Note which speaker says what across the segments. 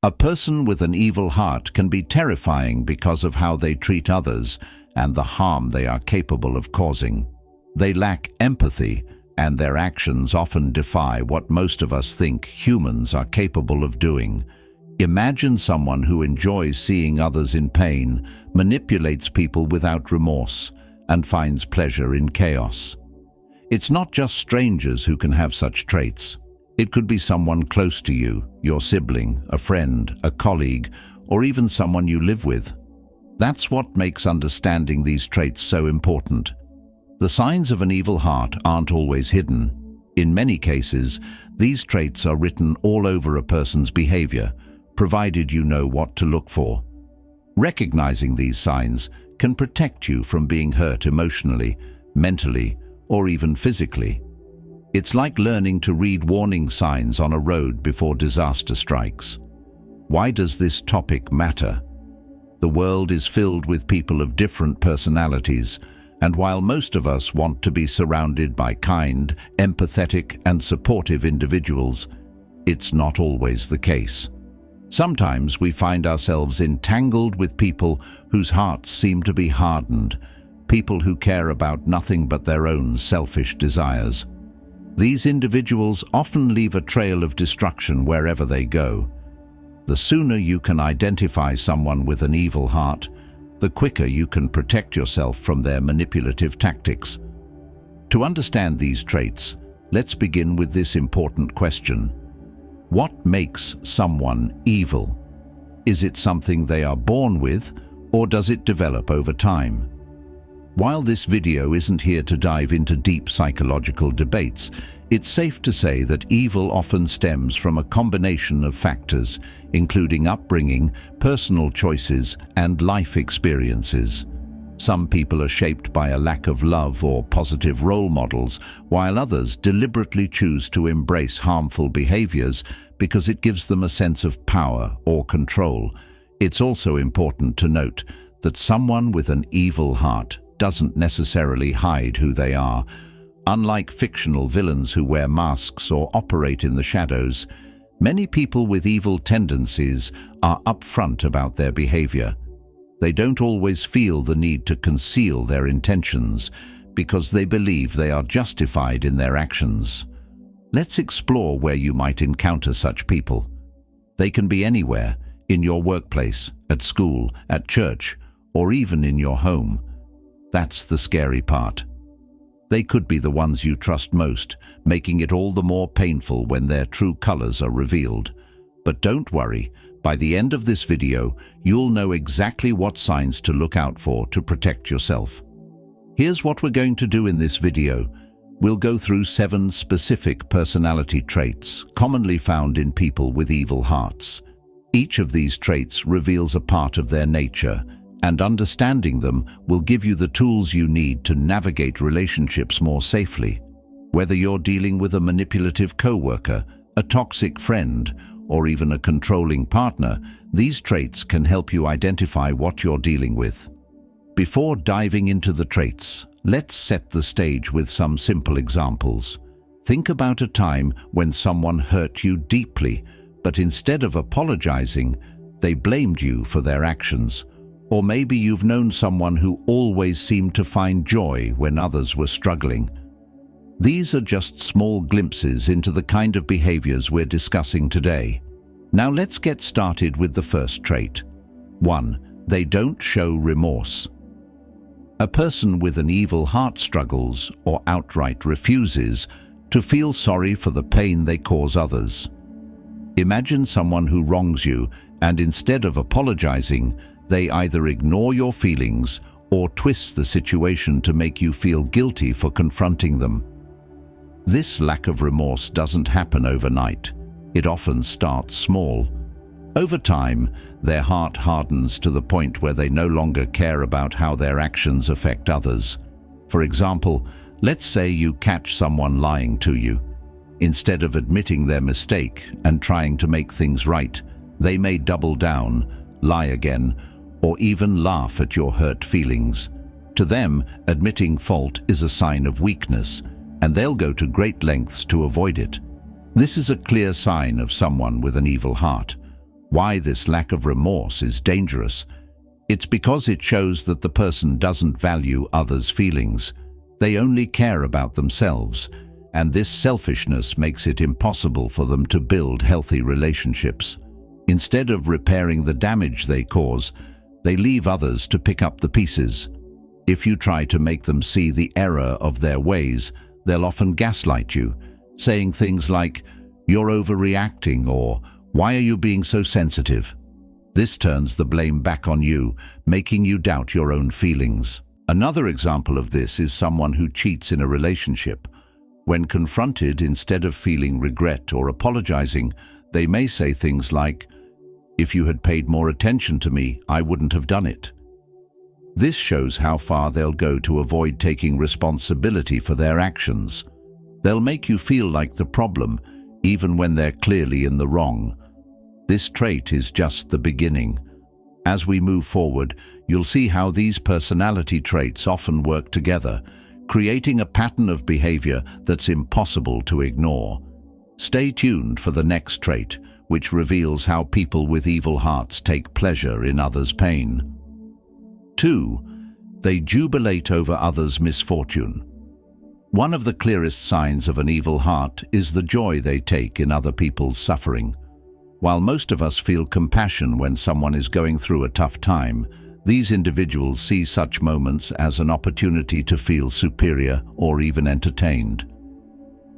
Speaker 1: A person with an evil heart can be terrifying because of how they treat others and the harm they are capable of causing. They lack empathy, and their actions often defy what most of us think humans are capable of doing. Imagine someone who enjoys seeing others in pain, manipulates people without remorse, and finds pleasure in chaos. It's not just strangers who can have such traits. It could be someone close to you, your sibling, a friend, a colleague, or even someone you live with. That's what makes understanding these traits so important. The signs of an evil heart aren't always hidden. In many cases, these traits are written all over a person's behavior, provided you know what to look for. Recognizing these signs can protect you from being hurt emotionally, mentally, or even physically. It's like learning to read warning signs on a road before disaster strikes. Why does this topic matter? The world is filled with people of different personalities, and while most of us want to be surrounded by kind, empathetic, and supportive individuals, it's not always the case. Sometimes we find ourselves entangled with people whose hearts seem to be hardened, people who care about nothing but their own selfish desires. These individuals often leave a trail of destruction wherever they go. The sooner you can identify someone with an evil heart, the quicker you can protect yourself from their manipulative tactics. To understand these traits, let's begin with this important question. What makes someone evil? Is it something they are born with, or does it develop over time? While this video isn't here to dive into deep psychological debates, it's safe to say that evil often stems from a combination of factors, including upbringing, personal choices, and life experiences. Some people are shaped by a lack of love or positive role models, while others deliberately choose to embrace harmful behaviors because it gives them a sense of power or control. It's also important to note that someone with an evil heart doesn't necessarily hide who they are. Unlike fictional villains who wear masks or operate in the shadows, many people with evil tendencies are upfront about their behavior. They don't always feel the need to conceal their intentions because they believe they are justified in their actions. Let's explore where you might encounter such people. They can be anywhere, in your workplace, at school, at church, or even in your home. That's the scary part. They could be the ones you trust most, making it all the more painful when their true colors are revealed. But don't worry, by the end of this video, you'll know exactly what signs to look out for to protect yourself. Here's what we're going to do in this video. We'll go through 7 specific personality traits commonly found in people with evil hearts. Each of these traits reveals a part of their nature, and understanding them will give you the tools you need to navigate relationships more safely. Whether you're dealing with a manipulative coworker, a toxic friend, or even a controlling partner, these traits can help you identify what you're dealing with. Before diving into the traits, let's set the stage with some simple examples. Think about a time when someone hurt you deeply, but instead of apologizing, they blamed you for their actions. Or maybe you've known someone who always seemed to find joy when others were struggling. These are just small glimpses into the kind of behaviors we're discussing today. Now let's get started with the first trait. 1. They don't show remorse. A person with an evil heart struggles or outright refuses to feel sorry for the pain they cause others. Imagine someone who wrongs you, and instead of apologizing, they either ignore your feelings or twist the situation to make you feel guilty for confronting them. This lack of remorse doesn't happen overnight. It often starts small. Over time, their heart hardens to the point where they no longer care about how their actions affect others. For example, let's say you catch someone lying to you. Instead of admitting their mistake and trying to make things right, they may double down, lie again, or even laugh at your hurt feelings. To them, admitting fault is a sign of weakness, and they'll go to great lengths to avoid it. This is a clear sign of someone with an evil heart. Why this lack of remorse is dangerous? It's because it shows that the person doesn't value others' feelings. They only care about themselves, and this selfishness makes it impossible for them to build healthy relationships. Instead of repairing the damage they cause, they leave others to pick up the pieces. If you try to make them see the error of their ways, they'll often gaslight you, saying things like, "You're overreacting," or "Why are you being so sensitive?" This turns the blame back on you, making you doubt your own feelings. Another example of this is someone who cheats in a relationship. When confronted, instead of feeling regret or apologizing, they may say things like, "If you had paid more attention to me, I wouldn't have done it." This shows how far they'll go to avoid taking responsibility for their actions. They'll make you feel like the problem, even when they're clearly in the wrong. This trait is just the beginning. As we move forward, you'll see how these personality traits often work together, creating a pattern of behavior that's impossible to ignore. Stay tuned for the next trait, which reveals how people with evil hearts take pleasure in others' pain. 2. They jubilate over others' misfortune. One of the clearest signs of an evil heart is the joy they take in other people's suffering. While most of us feel compassion when someone is going through a tough time, these individuals see such moments as an opportunity to feel superior or even entertained.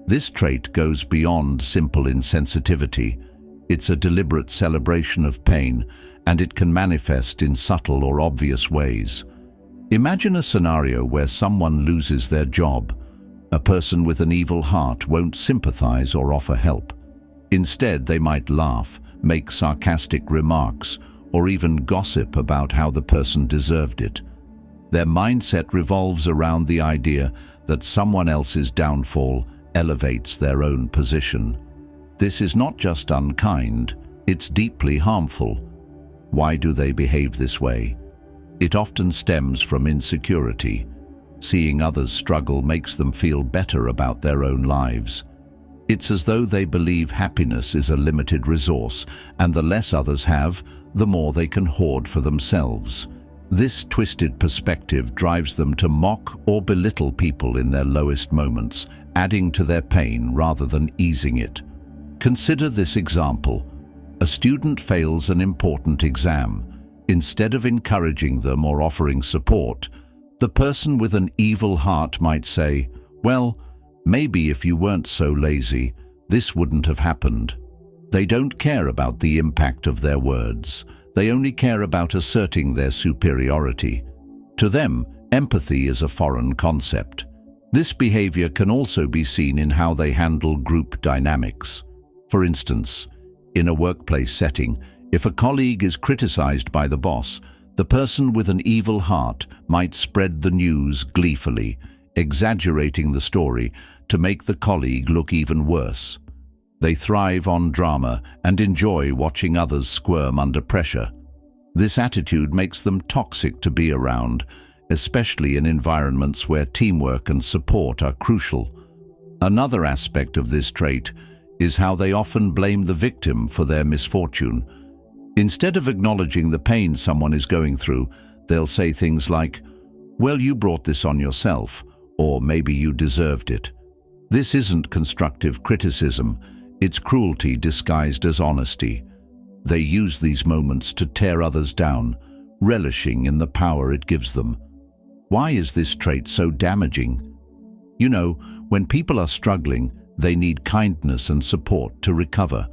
Speaker 1: This trait goes beyond simple insensitivity. It's a deliberate celebration of pain, and it can manifest in subtle or obvious ways. Imagine a scenario where someone loses their job. A person with an evil heart won't sympathize or offer help. Instead, they might laugh, make sarcastic remarks, or even gossip about how the person deserved it. Their mindset revolves around the idea that someone else's downfall elevates their own position. This is not just unkind, it's deeply harmful. Why do they behave this way? It often stems from insecurity. Seeing others struggle makes them feel better about their own lives. It's as though they believe happiness is a limited resource, and the less others have, the more they can hoard for themselves. This twisted perspective drives them to mock or belittle people in their lowest moments, adding to their pain rather than easing it. Consider this example. A student fails an important exam. Instead of encouraging them or offering support, the person with an evil heart might say, "Well, maybe if you weren't so lazy, this wouldn't have happened." They don't care about the impact of their words. They only care about asserting their superiority. To them, empathy is a foreign concept. This behavior can also be seen in how they handle group dynamics. For instance, in a workplace setting, if a colleague is criticized by the boss, the person with an evil heart might spread the news gleefully, exaggerating the story to make the colleague look even worse. They thrive on drama and enjoy watching others squirm under pressure. This attitude makes them toxic to be around, especially in environments where teamwork and support are crucial. Another aspect of this trait is how they often blame the victim for their misfortune. Instead of acknowledging the pain someone is going through, they'll say things like, "Well, you brought this on yourself," or "Maybe you deserved it." This isn't constructive criticism, it's cruelty disguised as honesty. They use these moments to tear others down, relishing in the power it gives them. Why is this trait so damaging? You know, when people are struggling, they need kindness and support to recover.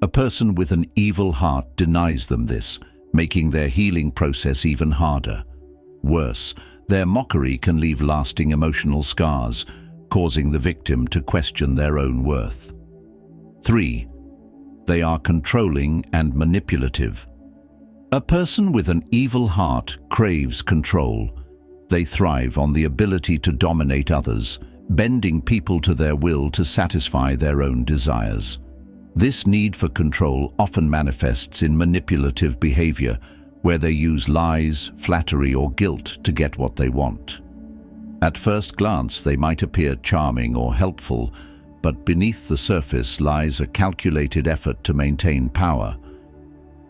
Speaker 1: A person with an evil heart denies them this, making their healing process even harder. Worse, their mockery can leave lasting emotional scars, causing the victim to question their own worth. 3. They are controlling and manipulative. A person with an evil heart craves control. They thrive on the ability to dominate others, bending people to their will to satisfy their own desires. This need for control often manifests in manipulative behavior, where they use lies, flattery, or guilt to get what they want. At first glance, they might appear charming or helpful, but beneath the surface lies a calculated effort to maintain power.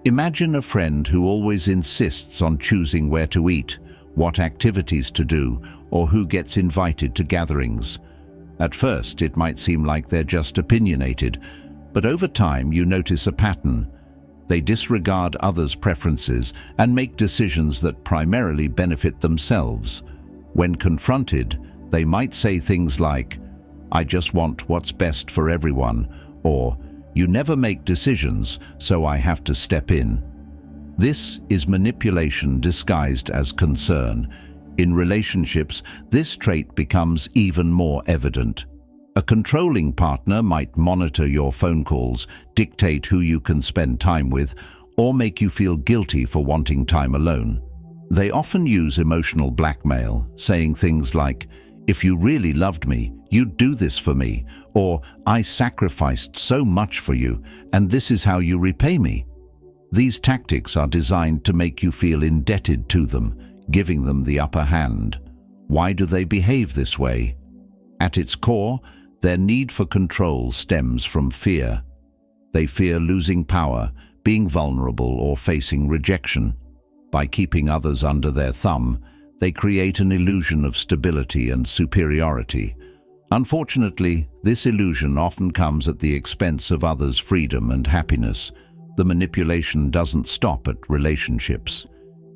Speaker 1: Imagine a friend who always insists on choosing where to eat, what activities to do, or who gets invited to gatherings. At first, it might seem like they're just opinionated, but over time you notice a pattern. They disregard others' preferences and make decisions that primarily benefit themselves. When confronted, they might say things like, "I just want what's best for everyone," or "You never make decisions, so I have to step in." This is manipulation disguised as concern. In relationships, this trait becomes even more evident. A controlling partner might monitor your phone calls, dictate who you can spend time with, or make you feel guilty for wanting time alone. They often use emotional blackmail, saying things like, "If you really loved me, you'd do this for me," or "I sacrificed so much for you, and this is how you repay me." These tactics are designed to make you feel indebted to them, giving them the upper hand. Why do they behave this way? At its core, their need for control stems from fear. They fear losing power, being vulnerable, or facing rejection. By keeping others under their thumb, they create an illusion of stability and superiority. Unfortunately, this illusion often comes at the expense of others' freedom and happiness. The manipulation doesn't stop at relationships.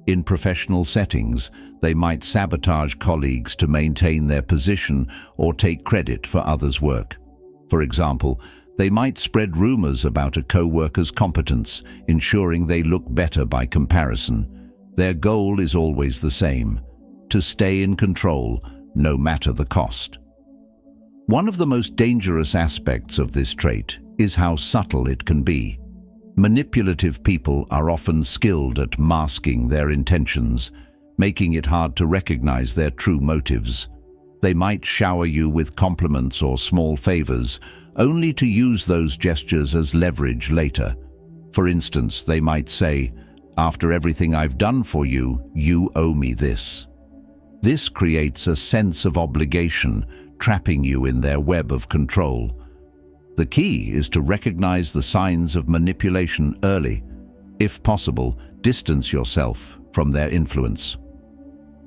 Speaker 1: In professional settings, they might sabotage colleagues to maintain their position or take credit for others' work. For example, they might spread rumors about a co-worker's competence, ensuring they look better by comparison. Their goal is always the same: to stay in control, no matter the cost. One of the most dangerous aspects of this trait is how subtle it can be. Manipulative people are often skilled at masking their intentions, making it hard to recognize their true motives. They might shower you with compliments or small favors, only to use those gestures as leverage later. For instance, they might say, "After everything I've done for you, you owe me this." This creates a sense of obligation, trapping you in their web of control. The key is to recognize the signs of manipulation early. If possible, distance yourself from their influence.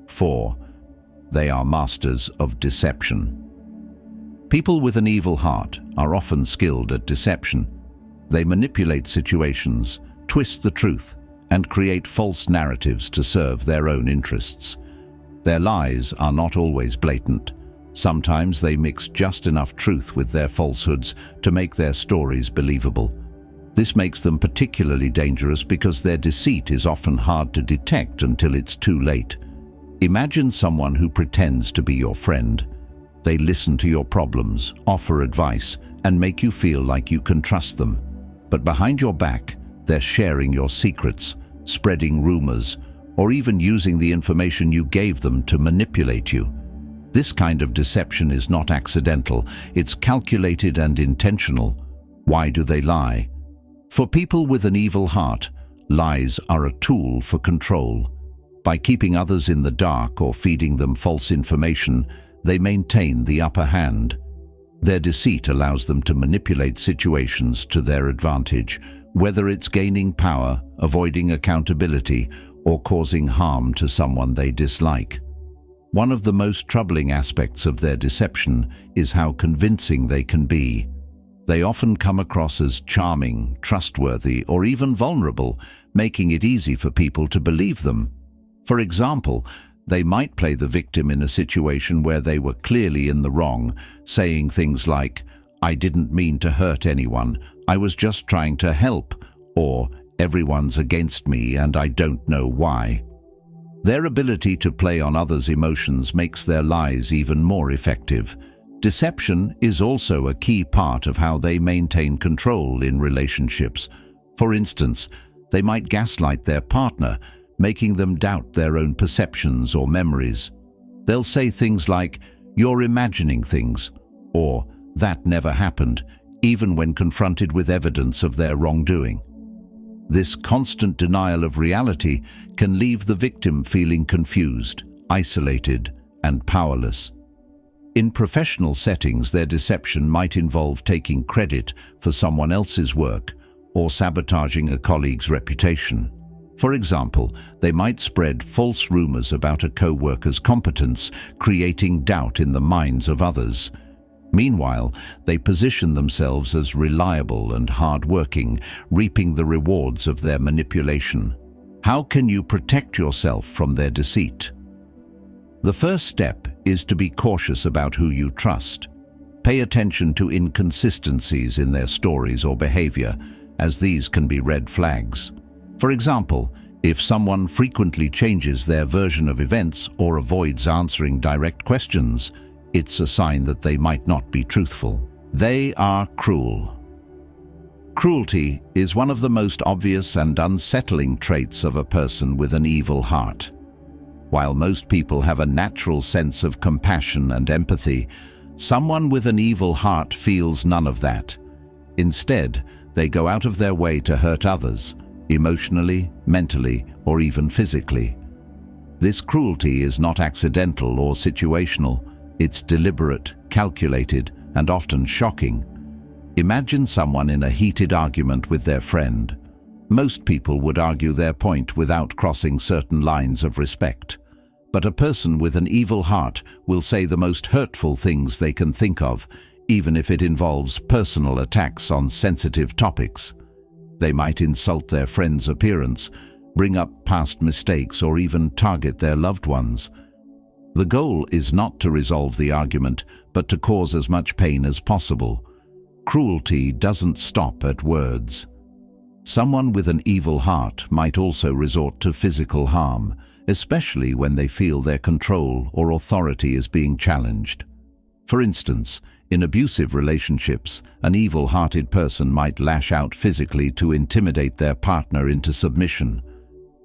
Speaker 1: 4. They are masters of deception. People with an evil heart are often skilled at deception. They manipulate situations, twist the truth, and create false narratives to serve their own interests. Their lies are not always blatant. Sometimes they mix just enough truth with their falsehoods to make their stories believable. This makes them particularly dangerous because their deceit is often hard to detect until it's too late. Imagine someone who pretends to be your friend. They listen to your problems, offer advice, and make you feel like you can trust them. But behind your back, they're sharing your secrets, spreading rumors, or even using the information you gave them to manipulate you. This kind of deception is not accidental, it's calculated and intentional. Why do they lie? For people with an evil heart, lies are a tool for control. By keeping others in the dark or feeding them false information, they maintain the upper hand. Their deceit allows them to manipulate situations to their advantage, whether it's gaining power, avoiding accountability, or causing harm to someone they dislike. One of the most troubling aspects of their deception is how convincing they can be. They often come across as charming, trustworthy, or even vulnerable, making it easy for people to believe them. For example, they might play the victim in a situation where they were clearly in the wrong, saying things like, "I didn't mean to hurt anyone, I was just trying to help," or "Everyone's against me and I don't know why." Their ability to play on others' emotions makes their lies even more effective. Deception is also a key part of how they maintain control in relationships. For instance, they might gaslight their partner, making them doubt their own perceptions or memories. They'll say things like, "You're imagining things," or "That never happened," even when confronted with evidence of their wrongdoing. This constant denial of reality can leave the victim feeling confused, isolated, and powerless. In professional settings, their deception might involve taking credit for someone else's work or sabotaging a colleague's reputation. For example, they might spread false rumors about a co-worker's competence, creating doubt in the minds of others. Meanwhile, they position themselves as reliable and hard-working, reaping the rewards of their manipulation. How can you protect yourself from their deceit? The first step is to be cautious about who you trust. Pay attention to inconsistencies in their stories or behavior, as these can be red flags. For example, if someone frequently changes their version of events or avoids answering direct questions, it's a sign that they might not be truthful. They are cruel. Cruelty is one of the most obvious and unsettling traits of a person with an evil heart. While most people have a natural sense of compassion and empathy, someone with an evil heart feels none of that. Instead, they go out of their way to hurt others, emotionally, mentally, or even physically. This cruelty is not accidental or situational. It's deliberate, calculated, and often shocking. Imagine someone in a heated argument with their friend. Most people would argue their point without crossing certain lines of respect. But a person with an evil heart will say the most hurtful things they can think of, even if it involves personal attacks on sensitive topics. They might insult their friend's appearance, bring up past mistakes, or even target their loved ones. The goal is not to resolve the argument, but to cause as much pain as possible. Cruelty doesn't stop at words. Someone with an evil heart might also resort to physical harm, especially when they feel their control or authority is being challenged. For instance, in abusive relationships, an evil-hearted person might lash out physically to intimidate their partner into submission.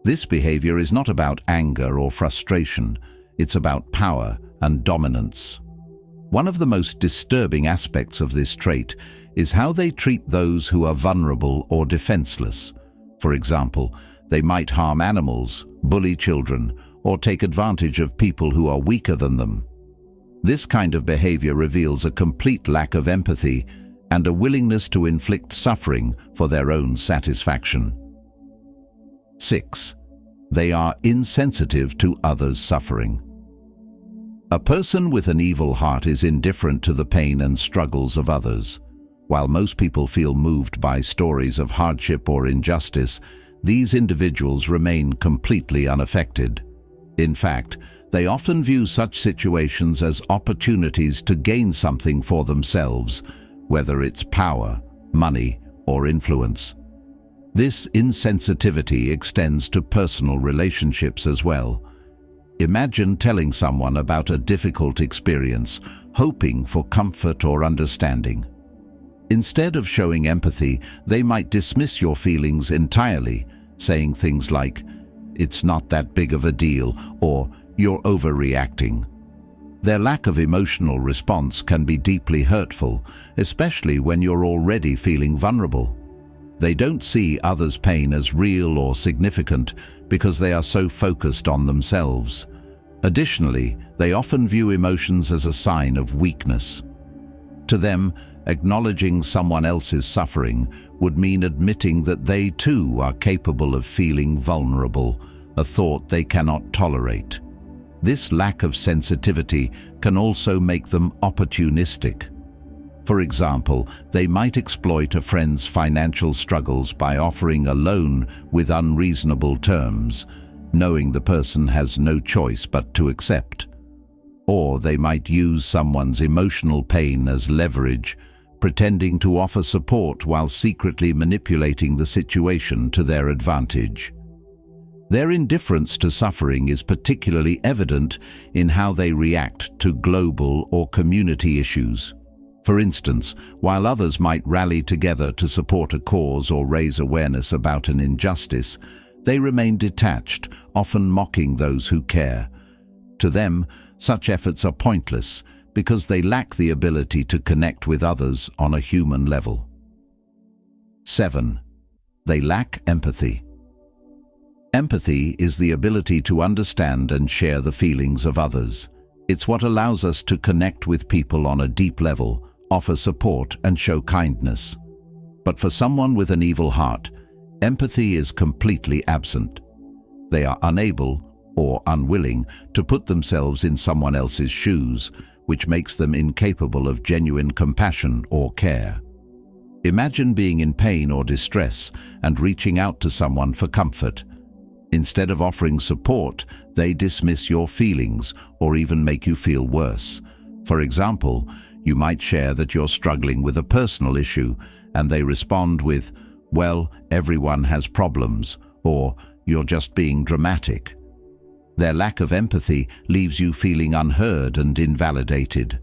Speaker 1: This behavior is not about anger or frustration. It's about power and dominance. One of the most disturbing aspects of this trait is how they treat those who are vulnerable or defenseless. For example, they might harm animals, bully children, or take advantage of people who are weaker than them. This kind of behavior reveals a complete lack of empathy and a willingness to inflict suffering for their own satisfaction. 6. They are insensitive to others' suffering. A person with an evil heart is indifferent to the pain and struggles of others. While most people feel moved by stories of hardship or injustice, these individuals remain completely unaffected. In fact, they often view such situations as opportunities to gain something for themselves, whether it's power, money, or influence. This insensitivity extends to personal relationships as well. Imagine telling someone about a difficult experience, hoping for comfort or understanding. Instead of showing empathy, they might dismiss your feelings entirely, saying things like, "It's not that big of a deal," or "You're overreacting." Their lack of emotional response can be deeply hurtful, especially when you're already feeling vulnerable. They don't see others' pain as real or significant because they are so focused on themselves. Additionally, they often view emotions as a sign of weakness. To them, acknowledging someone else's suffering would mean admitting that they too are capable of feeling vulnerable, a thought they cannot tolerate. This lack of sensitivity can also make them opportunistic. For example, they might exploit a friend's financial struggles by offering a loan with unreasonable terms, knowing the person has no choice but to accept. Or they might use someone's emotional pain as leverage, pretending to offer support while secretly manipulating the situation to their advantage. Their indifference to suffering is particularly evident in how they react to global or community issues. For instance, while others might rally together to support a cause or raise awareness about an injustice, they remain detached, often mocking those who care. To them, such efforts are pointless because they lack the ability to connect with others on a human level. 7. They lack empathy. Empathy is the ability to understand and share the feelings of others. It's what allows us to connect with people on a deep level, offer support, and show kindness. But for someone with an evil heart, empathy is completely absent. They are unable or unwilling to put themselves in someone else's shoes, which makes them incapable of genuine compassion or care. Imagine being in pain or distress and reaching out to someone for comfort. Instead of offering support, they dismiss your feelings or even make you feel worse. For example, you might share that you're struggling with a personal issue, and they respond with, "Well, everyone has problems," or "You're just being dramatic." Their lack of empathy leaves you feeling unheard and invalidated.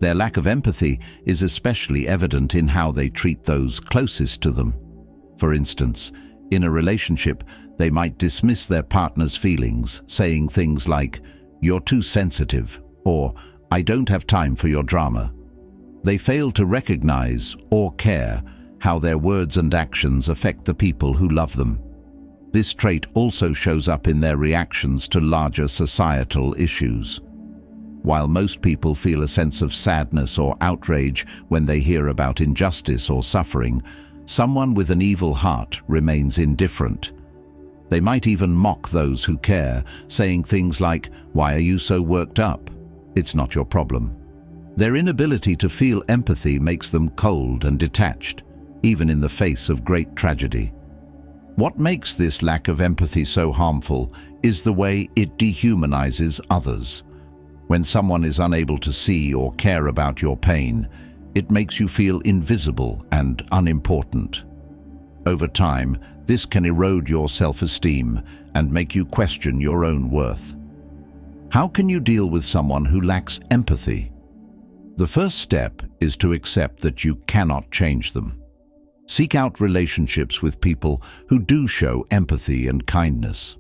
Speaker 1: Their lack of empathy is especially evident in how they treat those closest to them. For instance, in a relationship, they might dismiss their partner's feelings, saying things like, "You're too sensitive," or "I don't have time for your drama." They fail to recognize or care how their words and actions affect the people who love them. This trait also shows up in their reactions to larger societal issues. While most people feel a sense of sadness or outrage when they hear about injustice or suffering, someone with an evil heart remains indifferent. They might even mock those who care, saying things like, "Why are you so worked up? It's not your problem." Their inability to feel empathy makes them cold and detached, even in the face of great tragedy. What makes this lack of empathy so harmful is the way it dehumanizes others. When someone is unable to see or care about your pain, it makes you feel invisible and unimportant. Over time, this can erode your self-esteem and make you question your own worth. How can you deal with someone who lacks empathy? The first step is to accept that you cannot change them. Seek out relationships with people who do show empathy and kindness.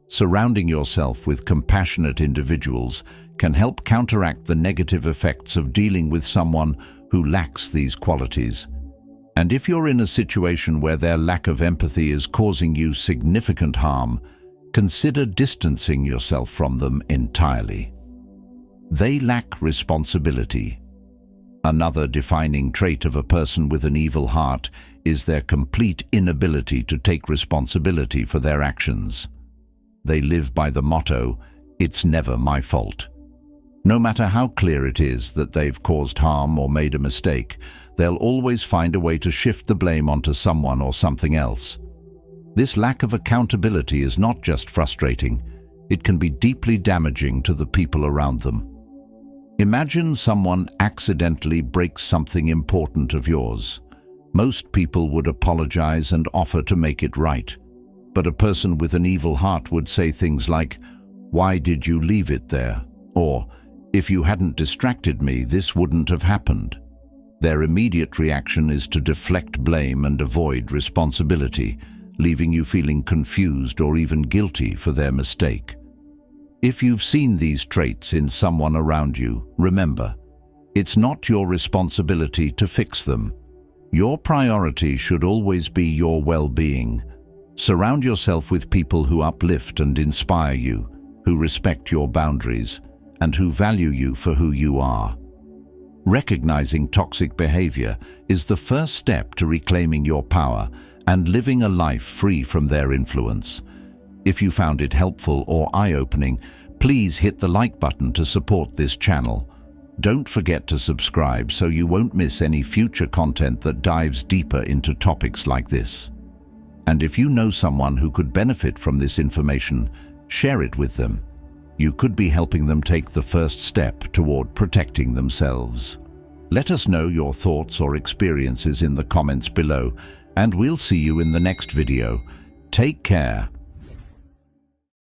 Speaker 1: Surrounding yourself with compassionate individuals can help counteract the negative effects of dealing with someone who lacks these qualities. And if you're in a situation where their lack of empathy is causing you significant harm, consider distancing yourself from them entirely. They lack responsibility. Another defining trait of a person with an evil heart is their complete inability to take responsibility for their actions. They live by the motto, "It's never my fault." No matter how clear it is that they've caused harm or made a mistake, they'll always find a way to shift the blame onto someone or something else. This lack of accountability is not just frustrating, it can be deeply damaging to the people around them. Imagine someone accidentally breaks something important of yours. Most people would apologize and offer to make it right. But a person with an evil heart would say things like, "Why did you leave it there?" Or, "If you hadn't distracted me, this wouldn't have happened." Their immediate reaction is to deflect blame and avoid responsibility, leaving you feeling confused or even guilty for their mistake. If you've seen these traits in someone around you, remember, it's not your responsibility to fix them. Your priority should always be your well-being. Surround yourself with people who uplift and inspire you, who respect your boundaries, and who value you for who you are. Recognizing toxic behavior is the first step to reclaiming your power and living a life free from their influence. If you found it helpful or eye-opening, please hit the like button to support this channel. Don't forget to subscribe so you won't miss any future content that dives deeper into topics like this. And if you know someone who could benefit from this information, share it with them. You could be helping them take the first step toward protecting themselves. Let us know your thoughts or experiences in the comments below, and we'll see you in the next video. Take care